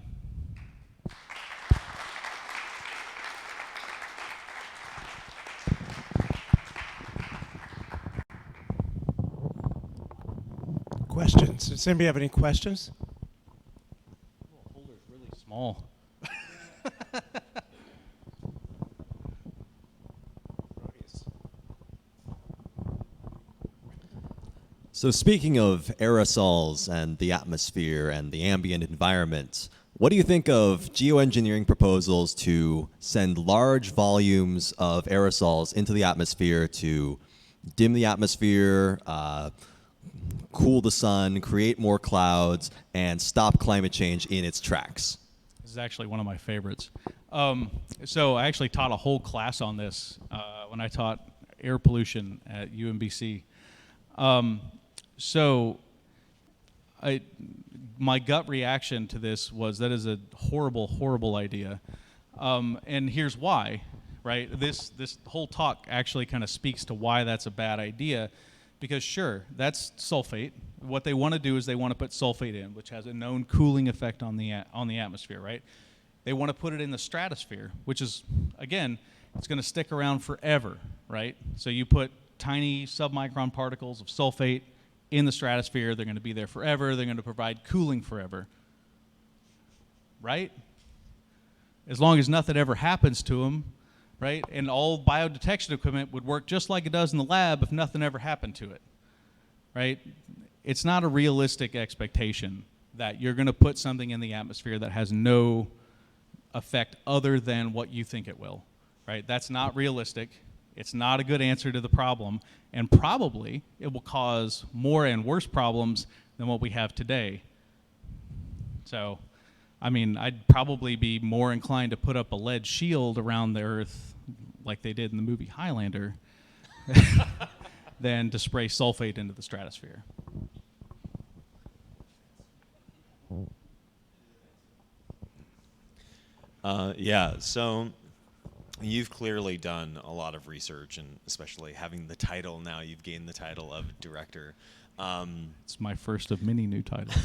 Questions? Does anybody have any questions? The holder's really small. So speaking of aerosols and the atmosphere and the ambient environment, what do you think of geoengineering proposals to send large volumes of aerosols into the atmosphere to dim the atmosphere, cool the sun, create more clouds, and stop climate change in its tracks? This is actually one of my favorites. So I actually taught a whole class on this when I taught air pollution at UMBC. So my gut reaction to this was that is a horrible, horrible idea. And here's why, right? This whole talk actually kind of speaks to why that's a bad idea. Because sure, that's sulfate. What they want to do is they want to put sulfate in, which has a known cooling effect on the atmosphere, right? They want to put it in the stratosphere, which is, again, it's going to stick around forever, right? So you put tiny submicron particles of sulfate in the stratosphere. They're going to be there forever. They're going to provide cooling forever, right? As long as nothing ever happens to them, right? And all biodetection equipment would work just like it does in the lab if nothing ever happened to it, right? It's not a realistic expectation that you're going to put something in the atmosphere that has no effect other than what you think it will, right? That's not realistic. It's not a good answer to the problem, and probably it will cause more and worse problems than what we have today. So, I mean, I'd probably be more inclined to put up a lead shield around the Earth like they did in the movie Highlander than to spray sulfate into the stratosphere. Yeah, so you've clearly done a lot of research, and especially having the title now, you've gained the title of director. It's my first of many new titles.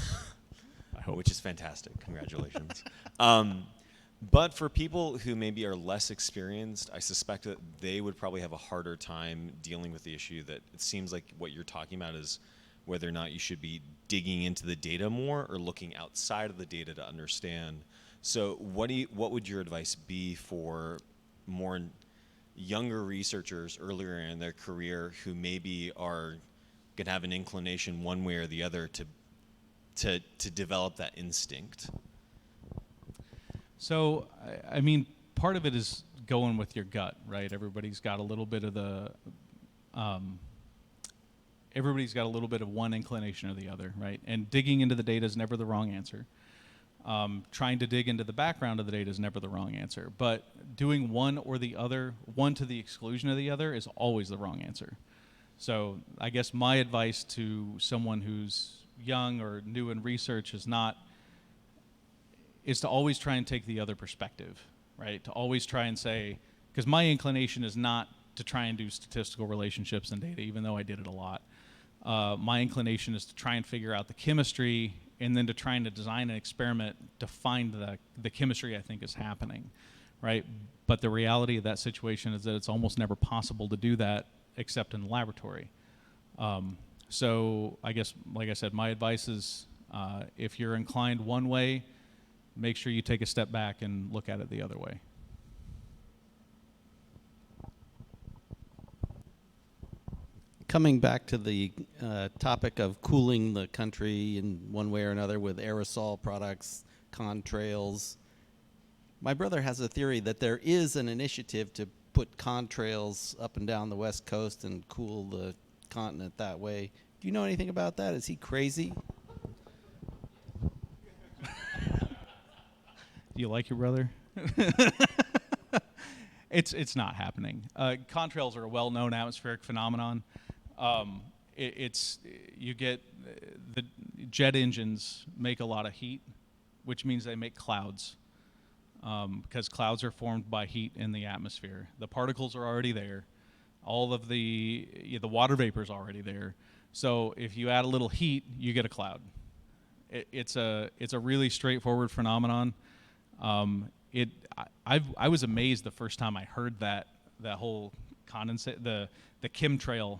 I hope. Which is fantastic. Congratulations. But for people who maybe are less experienced, I suspect that they would probably have a harder time dealing with the issue that it seems like what you're talking about is whether or not you should be digging into the data more or looking outside of the data to understand. So what would your advice be for more younger researchers earlier in their career who maybe are going to have an inclination one way or the other to develop that instinct? So, I mean, part of it is going with your gut, right? Everybody's got a little bit of one inclination or the other, right? And digging into the data is never the wrong answer. Trying to dig into the background of the data is never the wrong answer. But doing one or the other, one to the exclusion of the other, is always the wrong answer. So I guess my advice to someone who's young or new in research is to always try and take the other perspective, right? To always try and say, because my inclination is not to try and do statistical relationships in data, even though I did it a lot. My inclination is to try and figure out the chemistry and then to trying to design an experiment to find the chemistry I think is happening, right? But the reality of that situation is that it's almost never possible to do that except in the laboratory. So I guess, like I said, my advice is if you're inclined one way, make sure you take a step back and look at it the other way. Coming back to the topic of cooling the country in one way or another with aerosol products, contrails, my brother has a theory that there is an initiative to put contrails up and down the West Coast and cool the continent that way. Do you know anything about that? Is he crazy? Do you like your brother? It's not happening. Contrails are a well-known atmospheric phenomenon. You get the jet engines make a lot of heat, which means they make clouds, because clouds are formed by heat in the atmosphere. The particles are already there. All of the water vapor is already there. So if you add a little heat, you get a cloud. It's a really straightforward phenomenon. I was amazed the first time I heard that whole condensate, the chemtrail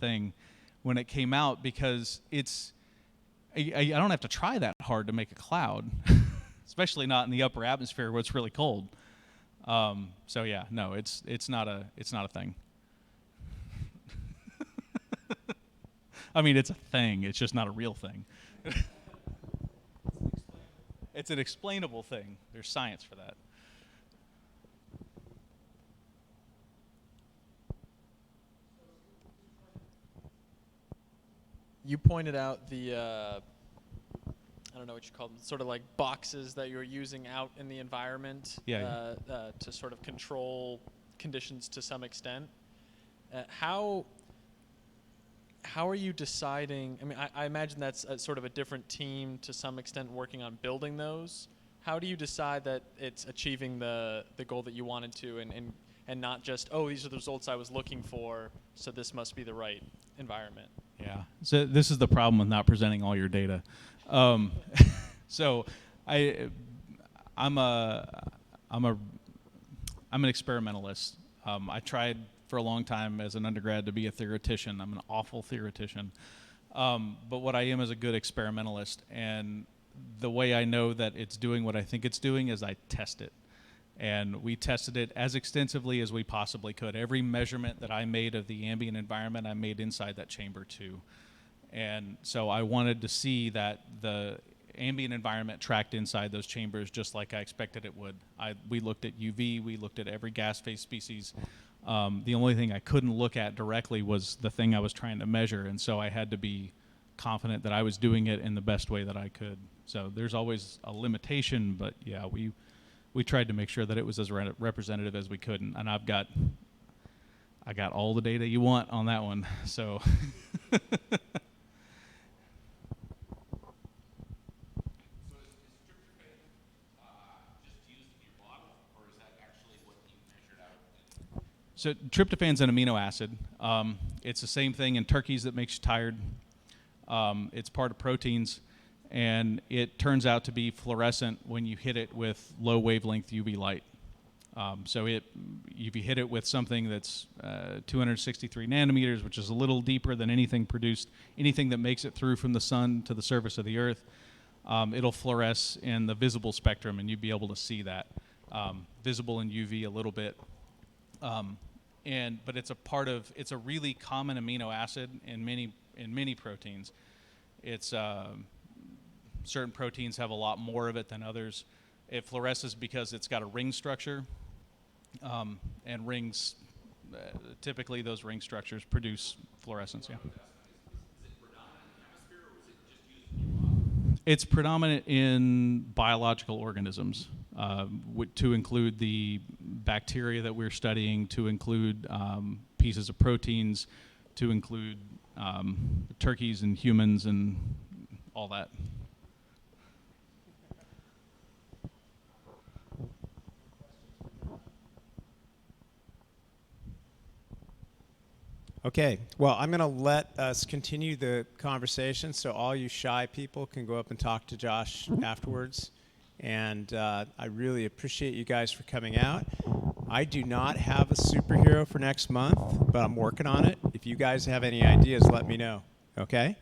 thing when it came out, because I don't have to try that hard to make a cloud, especially not in the upper atmosphere where it's really cold. So yeah, no, it's not a thing. I mean, it's a thing. It's just not a real thing. It's an explainable thing. There's science for that. You pointed out the, I don't know what you call them, sort of like boxes that you're using out in the environment to sort of control conditions to some extent. How are you deciding? I mean, I imagine that's a sort of a different team to some extent working on building those. How do you decide that it's achieving the goal that you wanted to, and not just, oh, these are the results I was looking for, so this must be the right environment? Yeah. So this is the problem with not presenting all your data. So I'm an experimentalist. I tried for a long time as an undergrad to be a theoretician. I'm an awful theoretician. But what I am is a good experimentalist. And the way I know that it's doing what I think it's doing is I test it. And we tested it as extensively as we possibly could. Every measurement that I made of the ambient environment, I made inside that chamber too. And so I wanted to see that the ambient environment tracked inside those chambers just like I expected it would. We looked at UV, we looked at every gas phase species. The only thing I couldn't look at directly was the thing I was trying to measure, and so I had to be confident that I was doing it in the best way that I could. So there's always a limitation, but yeah, we tried to make sure that it was as representative as we could, and I got all the data you want on that one. So. So tryptophan's an amino acid. It's the same thing in turkeys that makes you tired. It's part of proteins, and it turns out to be fluorescent when you hit it with low wavelength UV light. So if you hit it with something that's 263 nanometers, which is a little deeper than anything that makes it through from the sun to the surface of the Earth, it'll fluoresce in the visible spectrum, and you'd be able to see that. Visible in UV a little bit. But it's a really common amino acid in many proteins. It's certain proteins have a lot more of it than others. It fluoresces because it's got a ring structure, and rings, typically those ring structures produce fluorescence. Yeah. It's predominant in biological organisms, to include the bacteria that we're studying, to include pieces of proteins, to include turkeys and humans and all that. Okay, well, I'm going to let us continue the conversation, so all you shy people can go up and talk to Josh afterwards. And I really appreciate you guys for coming out. I do not have a superhero for next month, but I'm working on it. If you guys have any ideas, let me know. Okay?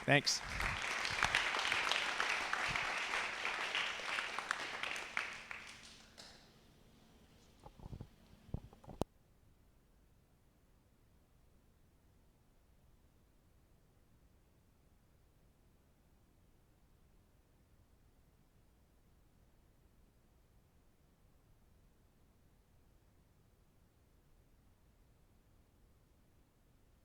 Thanks.